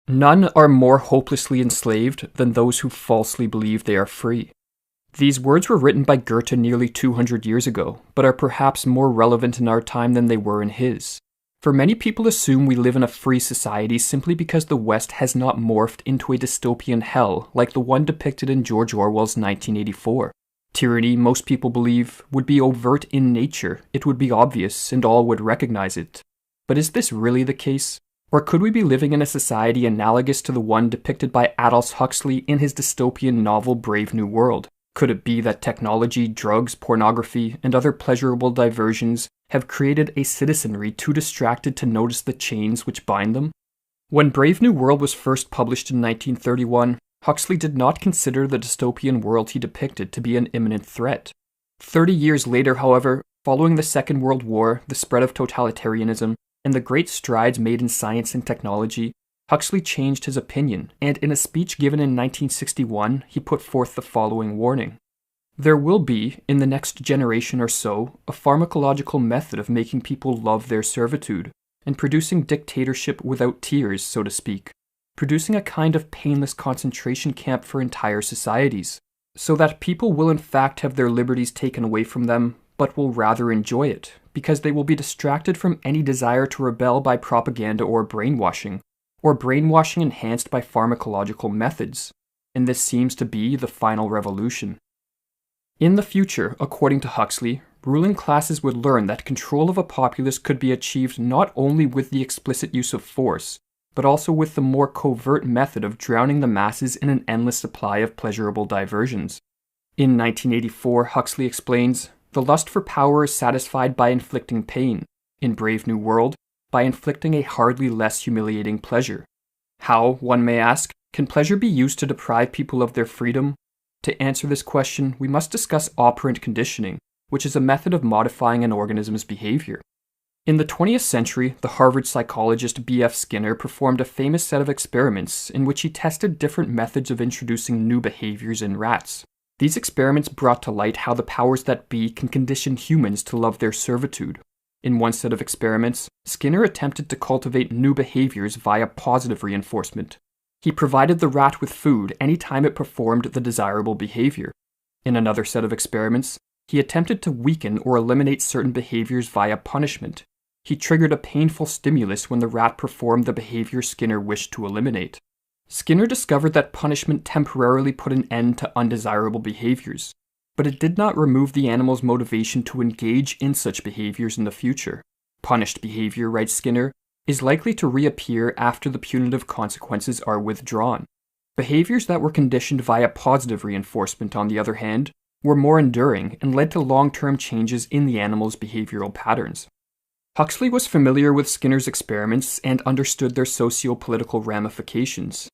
None are more hopelessly enslaved than those who falsely believe they are free. These words were written by Goethe nearly 200 years ago, but are perhaps more relevant in our time than they were in his. For many people assume we live in a free society simply because the West has not morphed into a dystopian hell like the one depicted in George Orwell's 1984. Tyranny, most people believe, would be overt in nature, it would be obvious, and all would recognize it. But is this really the case? Or could we be living in a society analogous to the one depicted by Aldous Huxley in his dystopian novel Brave New World? Could it be that technology, drugs, pornography, and other pleasurable diversions have created a citizenry too distracted to notice the chains which bind them? When Brave New World was first published in 1931, Huxley did not consider the dystopian world he depicted to be an imminent threat. 30 years later, however, following the Second World War, the spread of totalitarianism, and the great strides made in science and technology, Huxley changed his opinion, and in a speech given in 1961, he put forth the following warning. There will be, in the next generation or so, a pharmacological method of making people love their servitude, and producing dictatorship without tears, so to speak, producing a kind of painless concentration camp for entire societies, so that people will in fact have their liberties taken away from them, but will rather enjoy it, because they will be distracted from any desire to rebel by propaganda or brainwashing enhanced by pharmacological methods, and this seems to be the final revolution. In the future, according to Huxley, ruling classes would learn that control of a populace could be achieved not only with the explicit use of force, but also with the more covert method of drowning the masses in an endless supply of pleasurable diversions. In 1984, Huxley explains, the lust for power is satisfied by inflicting pain. In Brave New World, by inflicting a hardly less humiliating pleasure. How, one may ask, can pleasure be used to deprive people of their freedom? To answer this question, we must discuss operant conditioning, which is a method of modifying an organism's behavior. In the 20th century, the Harvard psychologist B.F. Skinner performed a famous set of experiments in which he tested different methods of introducing new behaviors in rats. These experiments brought to light how the powers that be can condition humans to love their servitude. In one set of experiments, Skinner attempted to cultivate new behaviors via positive reinforcement. He provided the rat with food any time it performed the desirable behavior. In another set of experiments, he attempted to weaken or eliminate certain behaviors via punishment. He triggered a painful stimulus when the rat performed the behavior Skinner wished to eliminate. Skinner discovered that punishment temporarily put an end to undesirable behaviors, but it did not remove the animal's motivation to engage in such behaviors in the future. Punished behavior, writes Skinner, is likely to reappear after the punitive consequences are withdrawn. Behaviors that were conditioned via positive reinforcement, on the other hand, were more enduring and led to long-term changes in the animal's behavioral patterns. Huxley was familiar with Skinner's experiments and understood their socio-political ramifications.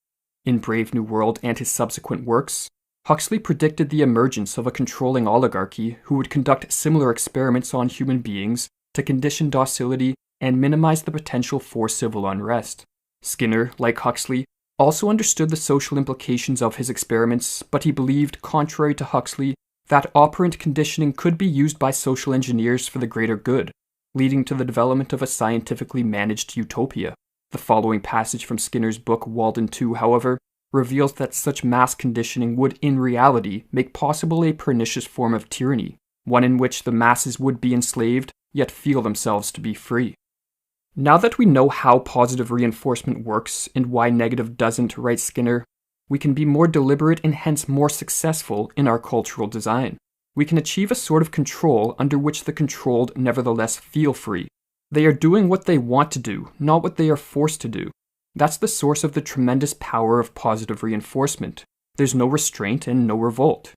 In Brave New World and his subsequent works, Huxley predicted the emergence of a controlling oligarchy who would conduct similar experiments on human beings to condition docility and minimize the potential for civil unrest. Skinner, like Huxley, also understood the social implications of his experiments, but he believed, contrary to Huxley, that operant conditioning could be used by social engineers for the greater good, leading to the development of a scientifically managed utopia. The following passage from Skinner's book Walden 2, however, reveals that such mass conditioning would in reality make possible a pernicious form of tyranny, one in which the masses would be enslaved, yet feel themselves to be free. Now that we know how positive reinforcement works and why negative doesn't, writes Skinner, we can be more deliberate and hence more successful in our cultural design. We can achieve a sort of control under which the controlled nevertheless feel free. They are doing what they want to do, not what they are forced to do. That's the source of the tremendous power of positive reinforcement. There's no restraint and no revolt.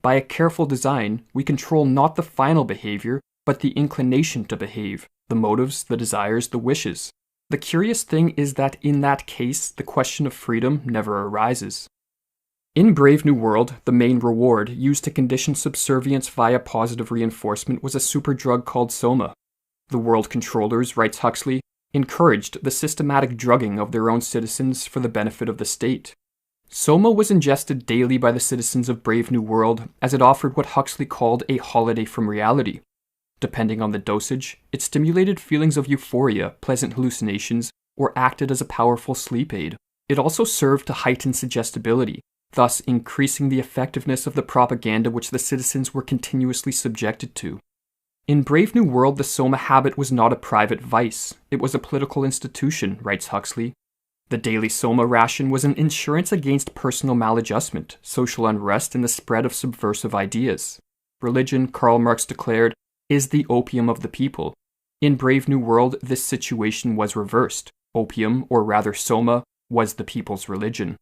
By a careful design, we control not the final behavior, but the inclination to behave, the motives, the desires, the wishes. The curious thing is that in that case, the question of freedom never arises. In Brave New World, the main reward used to condition subservience via positive reinforcement was a superdrug called soma. The world controllers, writes Huxley, encouraged the systematic drugging of their own citizens for the benefit of the state. Soma was ingested daily by the citizens of Brave New World as it offered what Huxley called a holiday from reality. Depending on the dosage, it stimulated feelings of euphoria, pleasant hallucinations, or acted as a powerful sleep aid. It also served to heighten suggestibility, thus increasing the effectiveness of the propaganda which the citizens were continuously subjected to. In Brave New World, the soma habit was not a private vice. It was a political institution, writes Huxley. The daily soma ration was an insurance against personal maladjustment, social unrest, and the spread of subversive ideas. Religion, Karl Marx declared, is the opium of the people. In Brave New World, this situation was reversed. Opium, or rather soma, was the people's religion.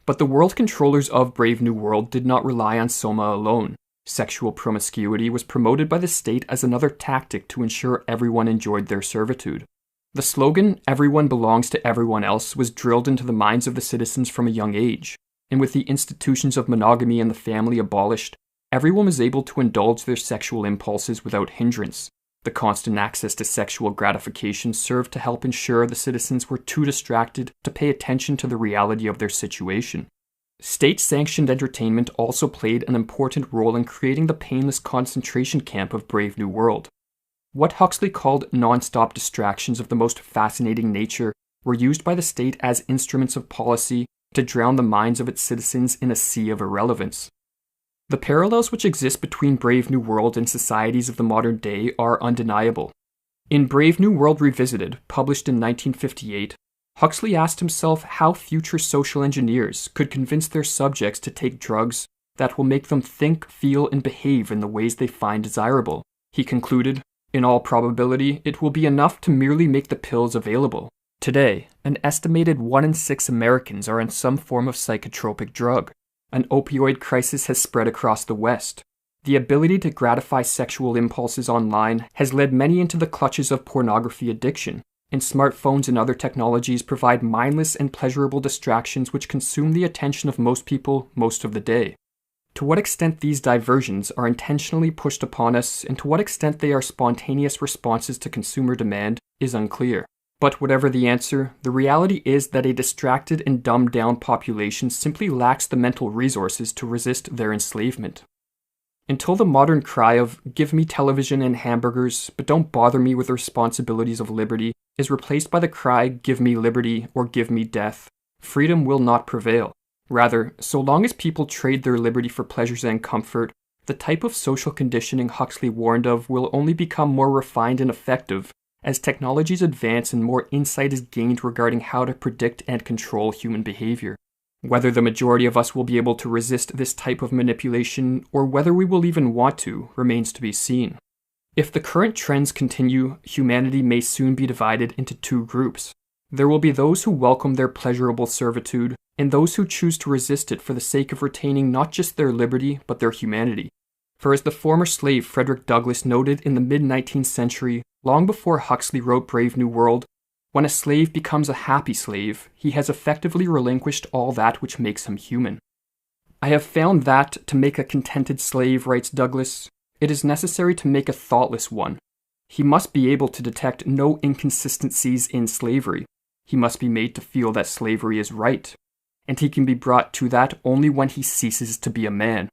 But the world controllers of Brave New World did not rely on soma alone. Sexual promiscuity was promoted by the state as another tactic to ensure everyone enjoyed their servitude. The slogan, "Everyone belongs to everyone else," was drilled into the minds of the citizens from a young age, and with the institutions of monogamy and the family abolished, everyone was able to indulge their sexual impulses without hindrance. The constant access to sexual gratification served to help ensure the citizens were too distracted to pay attention to the reality of their situation. State-sanctioned entertainment also played an important role in creating the painless concentration camp of Brave New World. What Huxley called non-stop distractions of the most fascinating nature were used by the state as instruments of policy to drown the minds of its citizens in a sea of irrelevance. The parallels which exist between Brave New World and societies of the modern day are undeniable. In Brave New World Revisited, published in 1958, Huxley asked himself how future social engineers could convince their subjects to take drugs that will make them think, feel, and behave in the ways they find desirable. He concluded, "In all probability, it will be enough to merely make the pills available. Today, an estimated 1 in 6 Americans are on some form of psychotropic drug. An opioid crisis has spread across the West. The ability to gratify sexual impulses online has led many into the clutches of pornography addiction, and smartphones and other technologies provide mindless and pleasurable distractions which consume the attention of most people most of the day. To what extent these diversions are intentionally pushed upon us, and to what extent they are spontaneous responses to consumer demand, is unclear. But whatever the answer, the reality is that a distracted and dumbed-down population simply lacks the mental resources to resist their enslavement. Until the modern cry of, 'Give me television and hamburgers, but don't bother me with the responsibilities of liberty,' is replaced by the cry, 'Give me liberty or give me death,' freedom will not prevail. Rather, so long as people trade their liberty for pleasures and comfort, the type of social conditioning Huxley warned of will only become more refined and effective as technologies advance and more insight is gained regarding how to predict and control human behavior. Whether the majority of us will be able to resist this type of manipulation, or whether we will even want to, remains to be seen. If the current trends continue, humanity may soon be divided into two groups. There will be those who welcome their pleasurable servitude, and those who choose to resist it for the sake of retaining not just their liberty, but their humanity. For as the former slave Frederick Douglass noted in the mid-19th century, long before Huxley wrote Brave New World, when a slave becomes a happy slave, he has effectively relinquished all that which makes him human. I have found that, to make a contented slave, writes Douglass, it is necessary to make a thoughtless one. He must be able to detect no inconsistencies in slavery. He must be made to feel that slavery is right, and he can be brought to that only when he ceases to be a man.